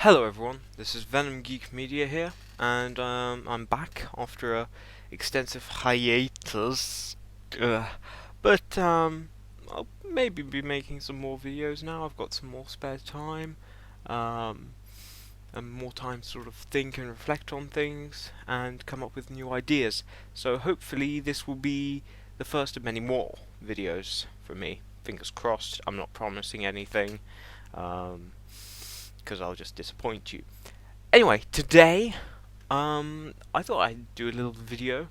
Hello everyone, this is Venom Geek Media here, and I'm back after a extensive hiatus. Ugh. But I'll maybe be making some more videos now. I've got some more spare time, um, and more time to sort of think and reflect on things and come up with new ideas. So hopefully this will be the first of many more videos for me. Fingers crossed. I'm not promising anything. Um, because I'll just disappoint you. Anyway, today, I thought I'd do a little video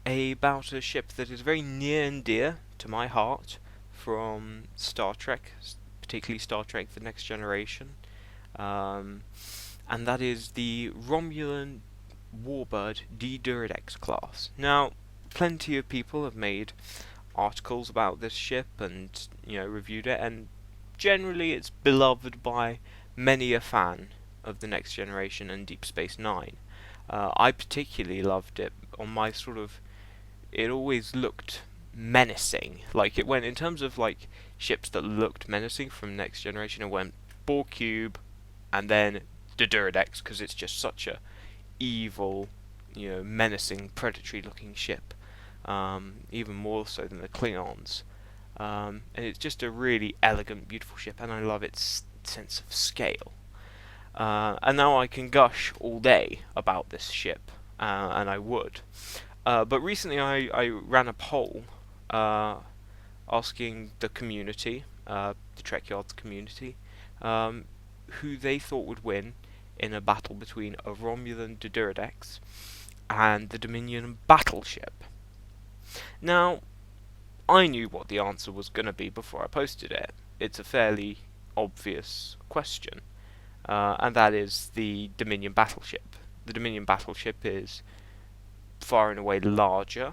about a ship that is very near and dear to my heart from Star Trek, particularly Star Trek: The Next Generation, um, and that is the Romulan Warbird D'deridex class. Now, plenty of people have made articles about this ship and reviewed it, and generally it's beloved by many a fan of The Next Generation and Deep Space Nine. I particularly loved it on my sort of. It always looked menacing. Like it went in terms of like ships that looked menacing from Next Generation. It went Borg Cube, and then D'deridex because it's just such a evil, menacing, predatory-looking ship. Even more so than the Klingons. And it's just a really elegant, beautiful ship, and I love its sense of scale. And now I can gush all day about this ship, and I would. But recently I ran a poll asking the community, the Trek Yards community, who they thought would win in a battle between a Romulan D'deridex and the Dominion battleship. Now, I knew what the answer was going to be before I posted it. It's a fairly obvious question, and that is the Dominion battleship. The Dominion battleship is far and away larger,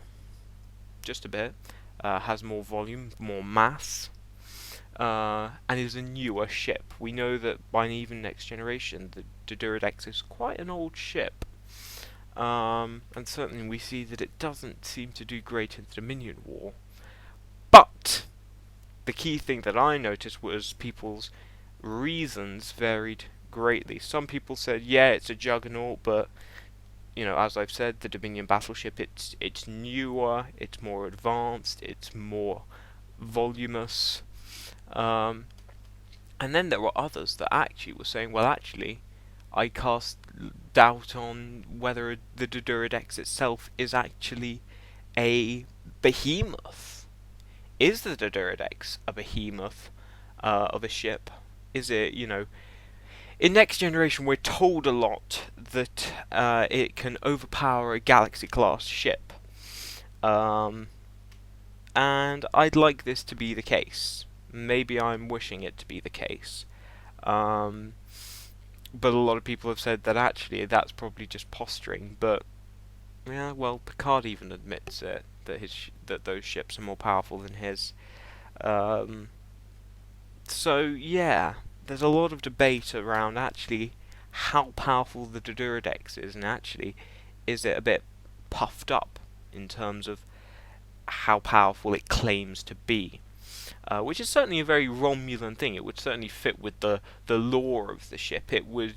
just a bit, has more volume, more mass, and is a newer ship. We know that by an even Next Generation, the D'deridex is quite an old ship. And certainly we see that it doesn't seem to do great in the Dominion War. But the key thing that I noticed was people's reasons varied greatly. Some people said, yeah, it's a juggernaut, but as I've said, the Dominion battleship, it's newer, it's more advanced, it's more voluminous. And then there were others that actually were saying, well, actually, I cast doubt on whether the D'deridex itself is actually a behemoth. Is the D'deridex a behemoth of a ship? Is it, in Next Generation we're told a lot that it can overpower a Galaxy-class ship. And I'd like this to be the case. Maybe I'm wishing it to be the case. But a lot of people have said that actually that's probably just posturing. But yeah, well, Picard even admits it, that those ships are more powerful than his. So yeah, there's a lot of debate around actually how powerful the D'deridex is, and actually is it a bit puffed up in terms of how powerful it claims to be. Which is certainly a very Romulan thing. It would certainly fit with the lore of the ship. It would,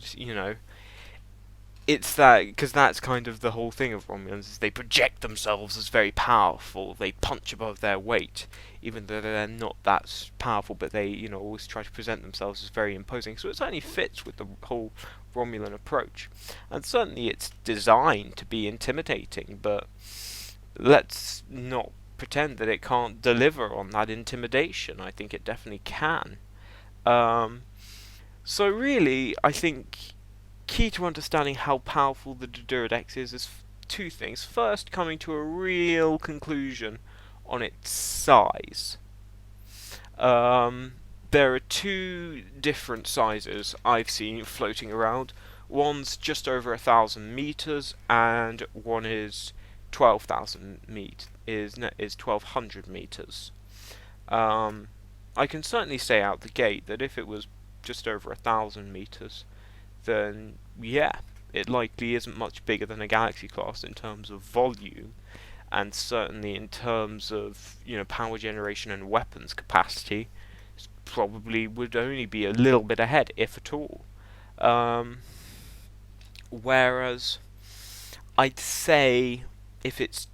it's that, because that's kind of the whole thing of Romulans, is they project themselves as very powerful. They punch above their weight, even though they're not that powerful, but they, always try to present themselves as very imposing. So it certainly fits with the whole Romulan approach. And certainly it's designed to be intimidating, but let's not pretend that it can't deliver on that intimidation. I think it definitely can. So really, I think key to understanding how powerful the D'deridex is two things. First, coming to a real conclusion on its size. There are two different sizes I've seen floating around. One's just over 1,000 meters, and one is 12,000 is 1,200 meters. I can certainly say out the gate that if it was just over 1,000 meters, then yeah, it likely isn't much bigger than a Galaxy class in terms of volume, and certainly in terms of power generation and weapons capacity, probably would only be a little bit ahead, if at all. Whereas I'd say if it's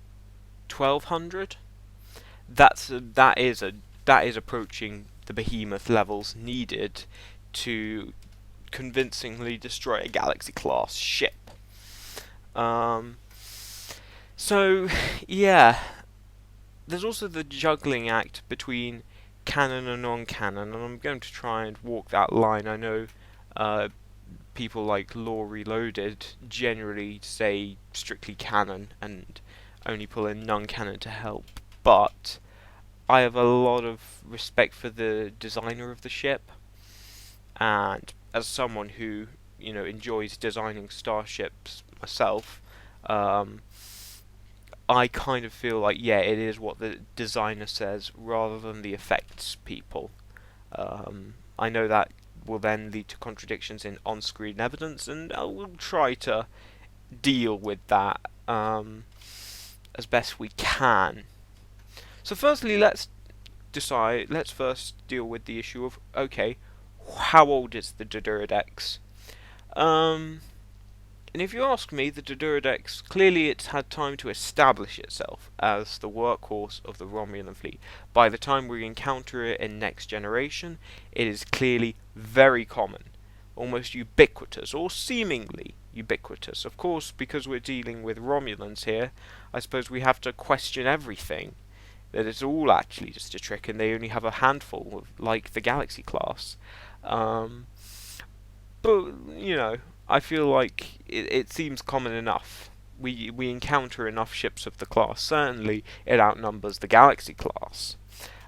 1200, that is approaching the behemoth levels needed to convincingly destroy a galaxy class ship. Um, so yeah, there's also the juggling act between canon and non-canon, and I'm going to try and walk that line. I know people like Lore Reloaded generally say strictly canon and only pull in non-canon to help, but I have a lot of respect for the designer of the ship, and as someone who enjoys designing starships myself, um, I kind of feel like it is what the designer says rather than the effects people. I know that will then lead to contradictions in on-screen evidence, and I will try to deal with that as best we can. So firstly, let's first deal with the issue of, okay, how old is the D'deridex? And if you ask me, the D'deridex, clearly it's had time to establish itself as the workhorse of the Romulan fleet. By the time we encounter it in Next Generation, it is clearly very common, almost ubiquitous, or seemingly ubiquitous. Of course, because we're dealing with Romulans here, I suppose we have to question everything. That it's all actually just a trick, and they only have a handful of, like the Galaxy class. But I feel like it seems common enough. We encounter enough ships of the class. Certainly, it outnumbers the Galaxy class.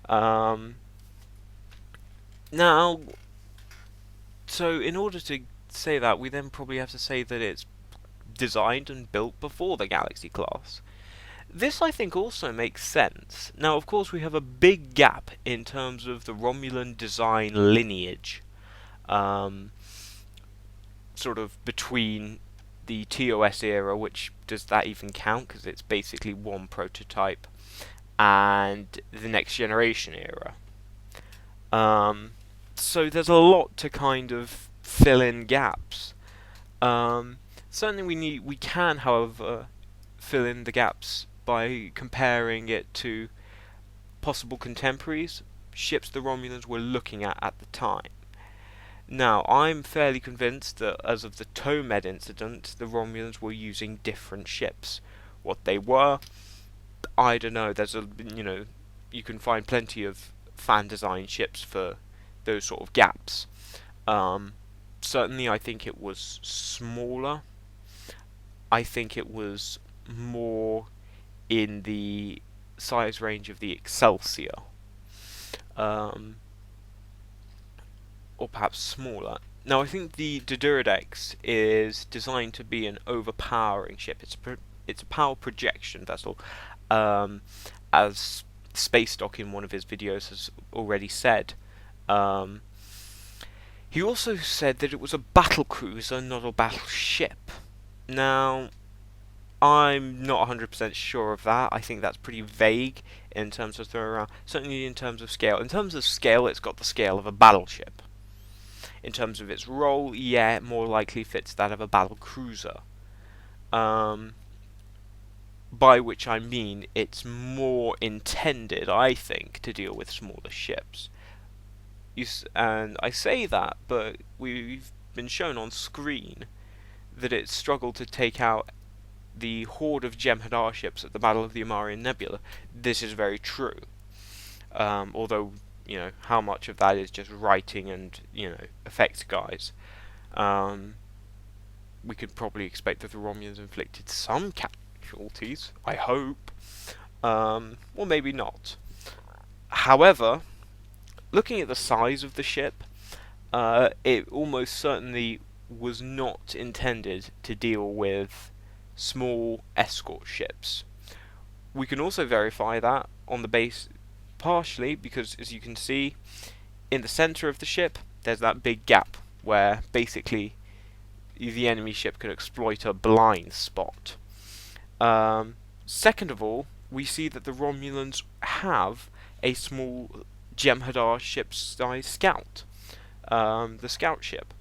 Now, so in order to say that, we then probably have to say that it's designed and built before the Galaxy class. This, I think, also makes sense. Now, of course, we have a big gap in terms of the Romulan design lineage. Sort of between the TOS era, which does that even count because it's basically one prototype, and the Next Generation era. So there's a lot to kind of fill in gaps. Certainly we can, however, fill in the gaps by comparing it to possible contemporaries, ships the Romulans were looking at the time. Now, I'm fairly convinced that as of the Tomed incident, the Romulans were using different ships. What they were, I don't know. You can find plenty of fan-designed ships for those sort of gaps. Certainly, I think it was smaller. I think it was more in the size range of the Excelsior. Or perhaps smaller. Now, I think the D'deridex is designed to be an overpowering ship. It's a power projection vessel, as Space Doc in one of his videos has already said. He also said that it was a battle cruiser, not a battleship. Now, I'm not 100% sure of that. I think that's pretty vague in terms of throwing around. Certainly in terms of scale. In terms of scale, it's got the scale of a battleship. In terms of its role, it more likely fits that of a battle cruiser. By which I mean it's more intended, I think, to deal with smaller ships. And I say that, but we've been shown on screen that it struggled to take out the horde of Jem'Hadar ships at the Battle of the Amarian Nebula. This is very true. Although, how much of that is just writing and, effects guys. We could probably expect that the Romulans inflicted some casualties, I hope. Or maybe not. However, looking at the size of the ship, it almost certainly was not intended to deal with small escort ships. We can also verify that on the base partially because, as you can see, in the center of the ship, there's that big gap where basically the enemy ship can exploit a blind spot. Second of all, we see that the Romulans have a small Jem'Hadar ship-sized scout, the scout ship.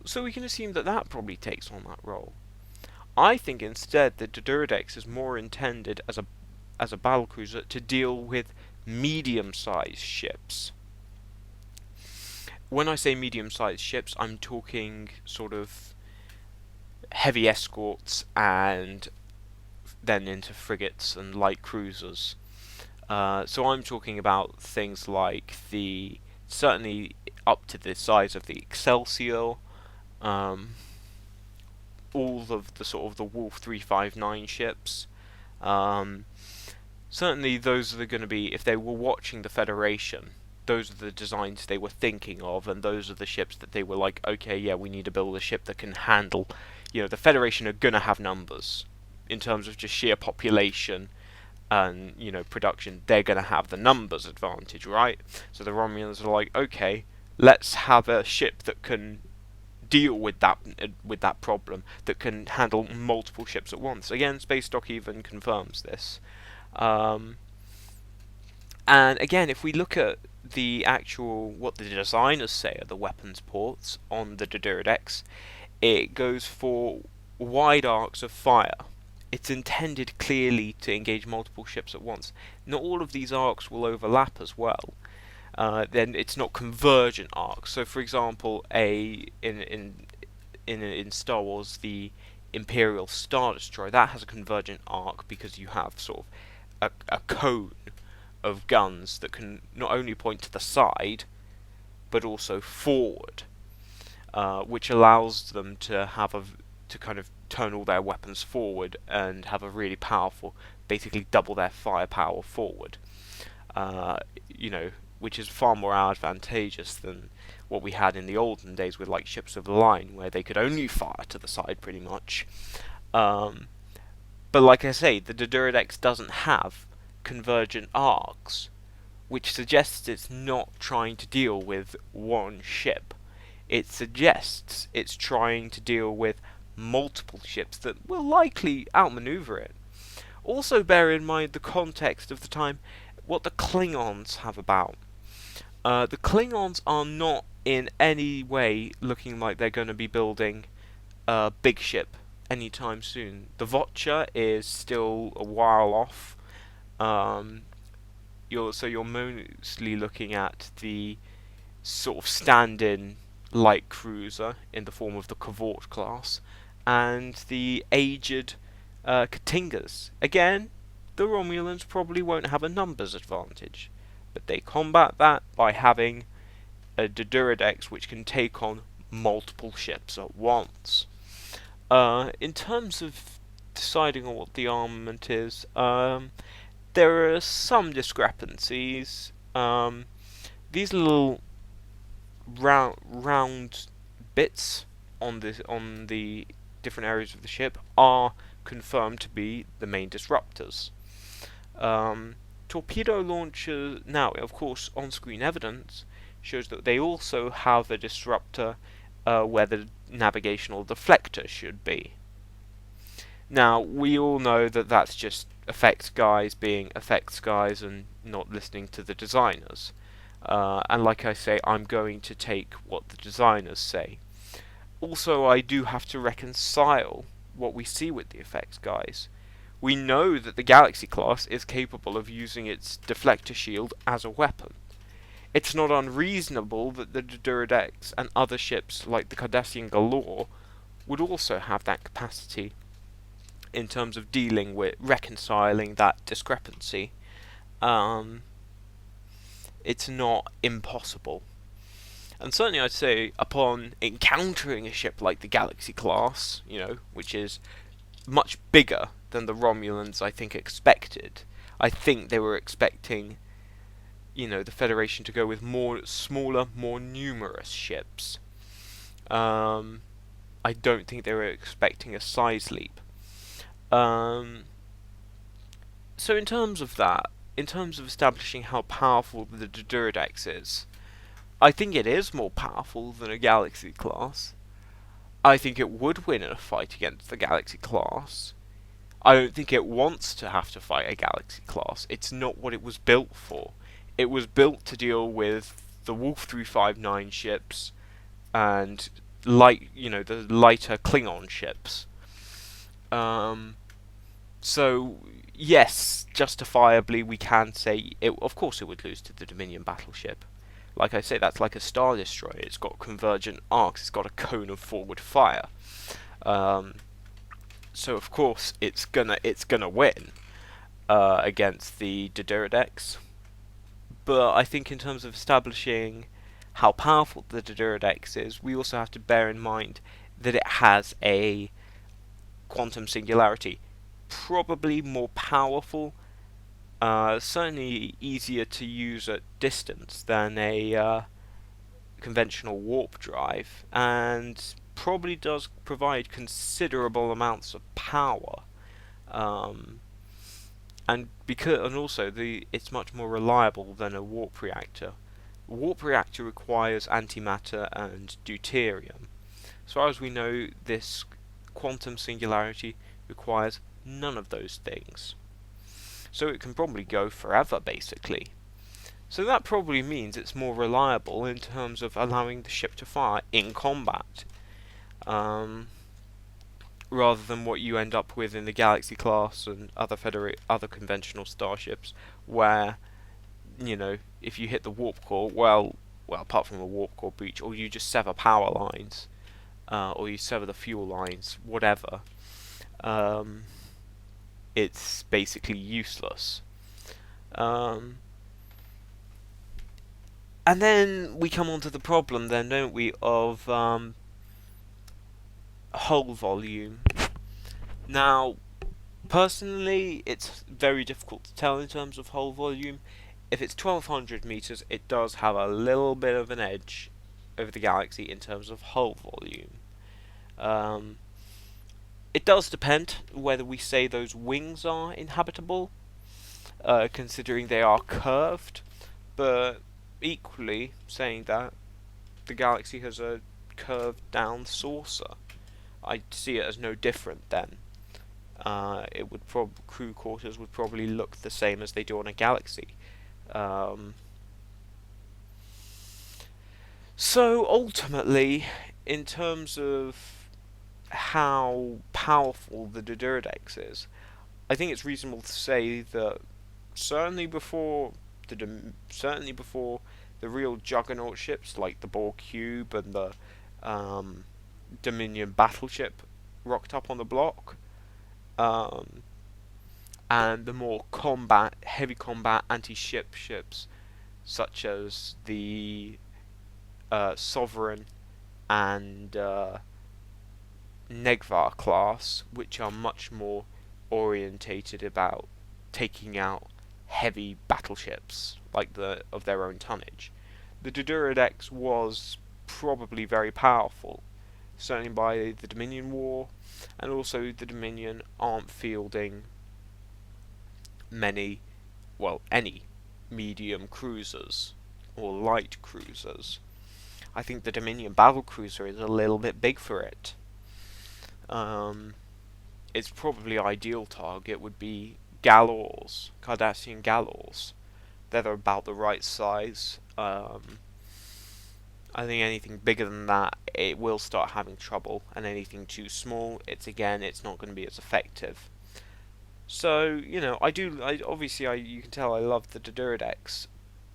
So we can assume that that probably takes on that role. I think instead the D'deridex is more intended as a battlecruiser to deal with medium-sized ships. When I say medium-sized ships, I'm talking sort of heavy escorts and then into frigates and light cruisers. So I'm talking about things like certainly up to the size of the Excelsior, um, all of the sort of the Wolf 359 ships. Um, Certainly those are going to be, if they were watching the Federation, those are the designs they were thinking of, and those are the ships that they were like, okay, yeah, we need to build a ship that can handle. The Federation are going to have numbers in terms of just sheer population and production. They're going to have the numbers advantage, right? So the Romulans are like, okay, let's have a ship that can deal with that problem, that can handle multiple ships at once. Again, Space Dock even confirms this. And again, if we look at what the designers say are the weapons ports on the D'deridex, it goes for wide arcs of fire. It's intended clearly to engage multiple ships at once. Not all of these arcs will overlap as well. Then it's not convergent arcs. So, for example, in Star Wars, the Imperial Star Destroyer, that has a convergent arc because you have sort of a cone of guns that can not only point to the side but also forward, which allows them to to kind of turn all their weapons forward and have a really powerful, basically double their firepower forward. Which is far more advantageous than what we had in the olden days with like ships of the line, where they could only fire to the side pretty much. But like I say, the D'deridex doesn't have convergent arcs, which suggests it's not trying to deal with one ship. It suggests it's trying to deal with multiple ships that will likely outmaneuver it. Also bear in mind the context of the time, what the Klingons have about. The Klingons are not in any way looking like they're going to be building a big ship anytime soon. The Voyager is still a while off. You're mostly looking at the sort of stand-in light cruiser in the form of the Cavort class, and the aged Katingas. Again, the Romulans probably won't have a numbers advantage, but they combat that by having a D'deridex which can take on multiple ships at once. In terms of deciding on what the armament is, there are some discrepancies. These little round bits on the different areas of the ship are confirmed to be the main disruptors. Torpedo launchers, now of course on-screen evidence shows that they also have a disruptor where the navigational deflector should be. Now, we all know that that's just effects guys being effects guys and not listening to the designers. And like I say, I'm going to take what the designers say. Also, I do have to reconcile what we see with the effects guys. We know that the Galaxy class is capable of using its deflector shield as a weapon. It's not unreasonable that the D'deridex and other ships like the Cardassian Galore would also have that capacity in terms of dealing with reconciling that discrepancy. It's not impossible. And certainly I'd say upon encountering a ship like the Galaxy class, which is much bigger than the Romulans I think expected. I think they were expecting, the Federation to go with smaller, more numerous ships. I don't think they were expecting a size leap. So in terms of that, in terms of establishing how powerful the D'deridex is, I think it is more powerful than a Galaxy class. I think it would win in a fight against the Galaxy class. I don't think it wants to have to fight a Galaxy class. It's not what it was built for. It was built to deal with the Wolf 359 ships and the lighter Klingon ships. So yes, justifiably we can say it. Of course, it would lose to the Dominion battleship. Like I say, that's like a Star Destroyer. It's got convergent arcs. It's got a cone of forward fire. Um, so of course it's gonna win against the D'deridex. But I think in terms of establishing how powerful the D'deridex is, we also have to bear in mind that it has a quantum singularity, probably more powerful, certainly easier to use at distance than a conventional warp drive, and probably does provide considerable amounts of power. Um, and also it's much more reliable than a warp reactor. A warp reactor requires antimatter and deuterium. As far as we know, this quantum singularity requires none of those things. So it can probably go forever, basically. So that probably means it's more reliable in terms of allowing the ship to fire in combat, rather than what you end up with in the Galaxy class and other conventional starships, where if you hit the warp core, apart from a warp core breach, or you just sever power lines, or you sever the fuel lines, whatever, it's basically useless. And then we come on to the problem, then, don't we, of hull volume. Now, personally, it's very difficult to tell in terms of hull volume. If it's 1200 meters, it does have a little bit of an edge over the Galaxy in terms of hull volume. It does depend whether we say those wings are inhabitable, considering they are curved, but equally saying that the Galaxy has a curved down saucer, I see it as no different then. Crew quarters would probably look the same as they do on a Galaxy. So ultimately, in terms of how powerful the D'deridex is, I think it's reasonable to say that certainly before the real juggernaut ships like the Borg Cube and the Dominion battleship rocked up on the block, and the more heavy combat anti-ship ships such as the Sovereign and Negvar class, which are much more orientated about taking out heavy battleships of their own tonnage. The D'deridex was probably very powerful, certainly by the Dominion War, and also the Dominion aren't fielding any medium cruisers or light cruisers. I think the Dominion battlecruiser is a little bit big for it. Its probably ideal target would be Galors, Cardassian Galors. They're about the right size. I think anything bigger than that, it will start having trouble, and anything too small, it's not going to be as effective. So you can tell I love the D'deridex,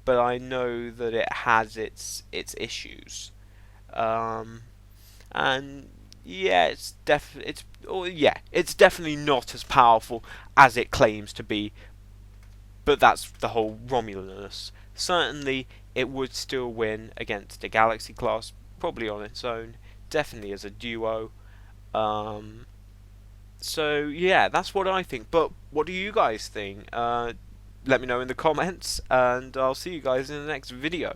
but I know that it has its issues, and yeah, it's definitely not as powerful as it claims to be. But that's the whole Romulanus. Certainly, it would still win against a Galaxy class, probably on its own, definitely as a duo. So yeah, that's what I think. But what do you guys think? Let me know in the comments, and I'll see you guys in the next video.